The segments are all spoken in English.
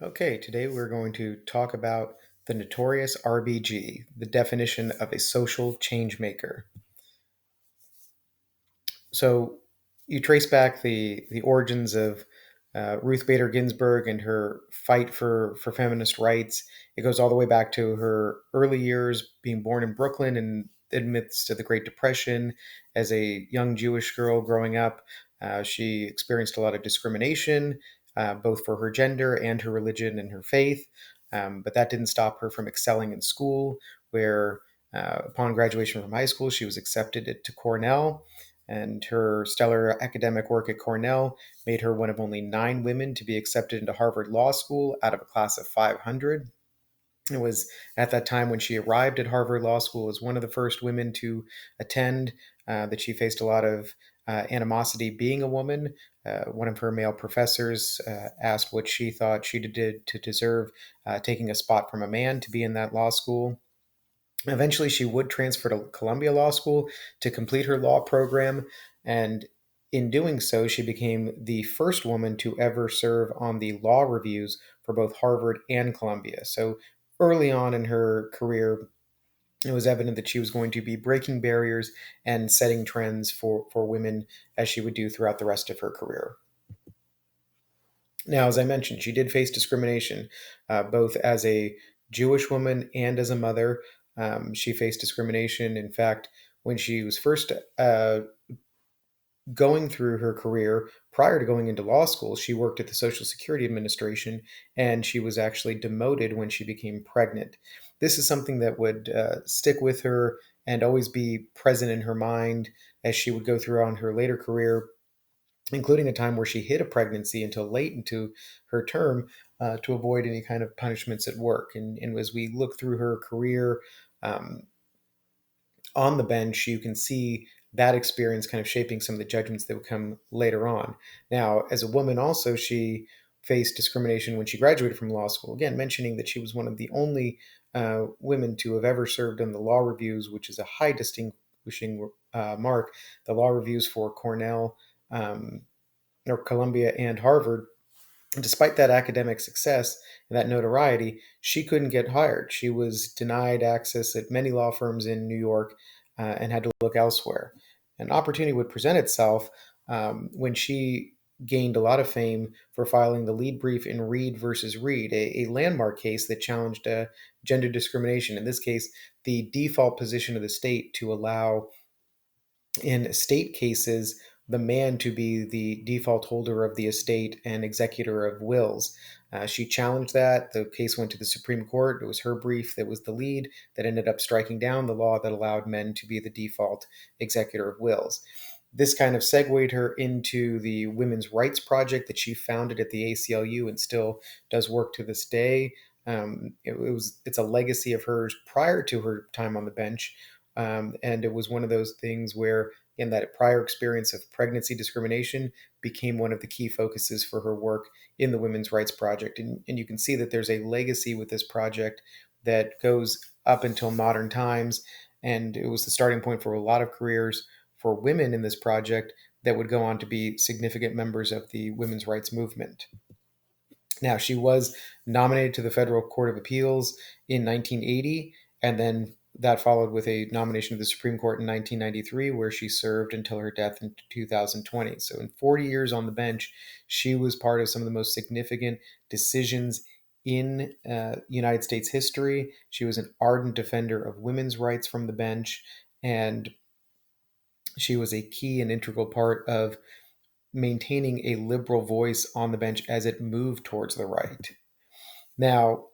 Okay, today we're going to talk about the notorious RBG, the definition of a social change maker. So you trace back the origins of Ruth Bader Ginsburg and her fight for feminist rights. It goes all the way back to her early years being born in Brooklyn and in the midst of the Great Depression. As a young Jewish girl growing up, she experienced a lot of discrimination, both for her gender and her religion and her faith. But that didn't stop her from excelling in school, where upon graduation from high school, she was accepted to Cornell, and her stellar academic work at Cornell made her one of only 9 women to be accepted into Harvard Law School out of a class of 500. It was at that time when she arrived at Harvard Law School as one of the first women to attend that she faced a lot of animosity being a woman. One of her male professors asked what she thought she did to deserve taking a spot from a man to be in that law school. Eventually, she would transfer to Columbia Law School to complete her law program, and in doing so, she became the first woman to ever serve on the law reviews for both Harvard and Columbia. So early on in her career, it was evident that she was going to be breaking barriers and setting trends for women as she would do throughout the rest of her career. Now, as I mentioned, she did face discrimination, both as a Jewish woman and as a mother. She faced discrimination. In fact, when she was first going through her career, prior to going into law school, she worked at the Social Security Administration, and she was actually demoted when she became pregnant. This is something that would stick with her and always be present in her mind as she would go through on her later career, including a time where she hid a pregnancy until late into her term to avoid any kind of punishments at work. And as we look through her career um, on the bench, you can see that experience kind of shaping some of the judgments that would come later on. Now, as a woman, also, she faced discrimination when she graduated from law school. Again, mentioning that she was one of the only women to have ever served on the law reviews, which is a high distinguishing mark. The law reviews for Cornell, or Columbia, and Harvard. And despite that academic success and that notoriety, she couldn't get hired. She was denied access at many law firms in New York and had to look elsewhere. An opportunity would present itself when she gained a lot of fame for filing the lead brief in Reed versus Reed, a landmark case that challenged gender discrimination. In this case, the default position of the state to allow in state cases the man to be the default holder of the estate and executor of wills. She challenged that. The case went to the Supreme Court. It was her brief that was the lead that ended up striking down the law that allowed men to be the default executor of wills. This kind of segued her into the Women's Rights Project that she founded at the ACLU and still does work to this day. It's a legacy of hers prior to her time on the bench, and it was one of those things where, in that prior experience of pregnancy discrimination, became one of the key focuses for her work in the Women's Rights Project. And you can see that there's a legacy with this project that goes up until modern times. And it was the starting point for a lot of careers for women in this project that would go on to be significant members of the women's rights movement. Now, she was nominated to the Federal Court of Appeals in 1980, and then that followed with a nomination to the Supreme Court in 1993, where she served until her death in 2020. So, in 40 years on the bench, she was part of some of the most significant decisions in United States history. She was an ardent defender of women's rights from the bench, and she was a key and integral part of maintaining a liberal voice on the bench as it moved towards the right. Now,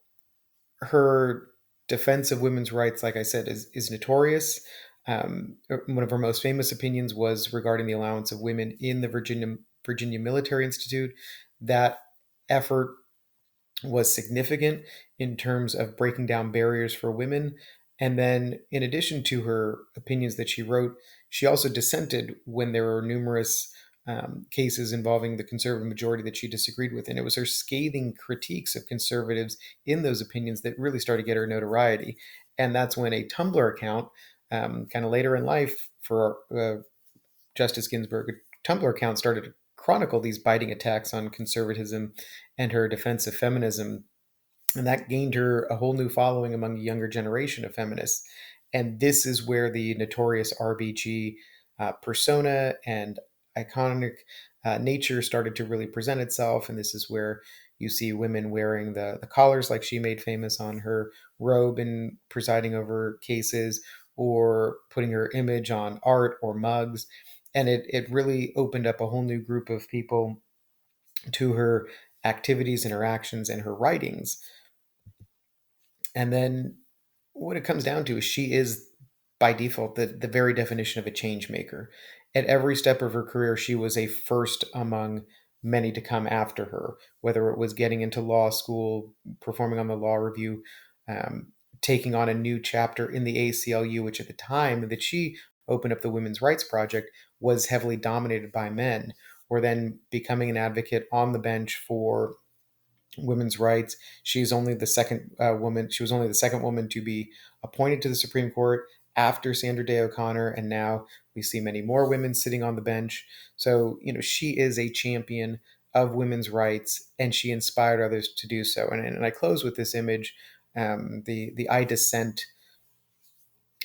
her defense of women's rights, like I said, is notorious. One of her most famous opinions was regarding the allowance of women in the Virginia Military Institute. That effort was significant in terms of breaking down barriers for women. And then, in addition to her opinions that she wrote, she also dissented when there were numerous cases involving the conservative majority that she disagreed with. And it was her scathing critiques of conservatives in those opinions that really started to get her notoriety. And that's when a Tumblr account, kind of later in life for Justice Ginsburg, a Tumblr account started to chronicle these biting attacks on conservatism and her defense of feminism, and that gained her a whole new following among a younger generation of feminists. And this is where the notorious RBG persona and iconic nature started to really present itself. And this is where you see women wearing the collars like she made famous on her robe and presiding over cases, or putting her image on art or mugs. And it really opened up a whole new group of people to her activities, interactions, and her writings. And then what it comes down to is she is, by default, the very definition of a change maker. At every step of her career, she was a first among many to come after her, whether it was getting into law school, performing on the law review, um, taking on a new chapter in the ACLU, which at the time that she opened up the Women's Rights Project was heavily dominated by men, or then becoming an advocate on the bench for women's rights. She's only the second woman. She was only the second woman to be appointed to the Supreme Court after Sandra Day O'Connor, and now we see many more women sitting on the bench. So she is a champion of women's rights, and she inspired others to do so. And I close with this image, the "I dissent"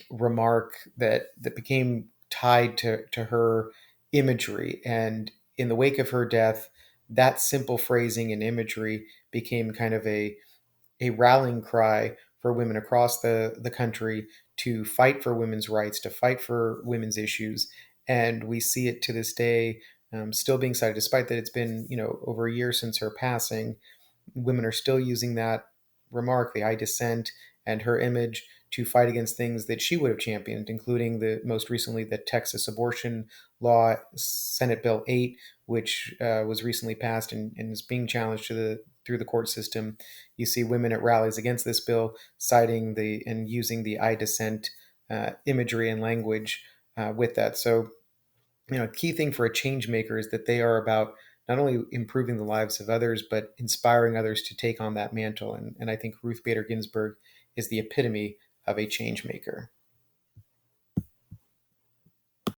remark that became tied to her imagery. And in the wake of her death, that simple phrasing and imagery became kind of a rallying cry for women across the country to fight for women's rights, to fight for women's issues. And we see it to this day, still being cited, despite that it's been over a year since her passing. Women are still using that remark, the "I dissent," and her image to fight against things that she would have championed, including the most recently the Texas abortion law, Senate Bill 8, which was recently passed and is being challenged through the court system. You see women at rallies against this bill citing the and using the "I dissent" imagery and language with that. So key thing for a change maker is that they are about not only improving the lives of others, but inspiring others to take on that mantle. And I think Ruth Bader Ginsburg is the epitome of a change maker.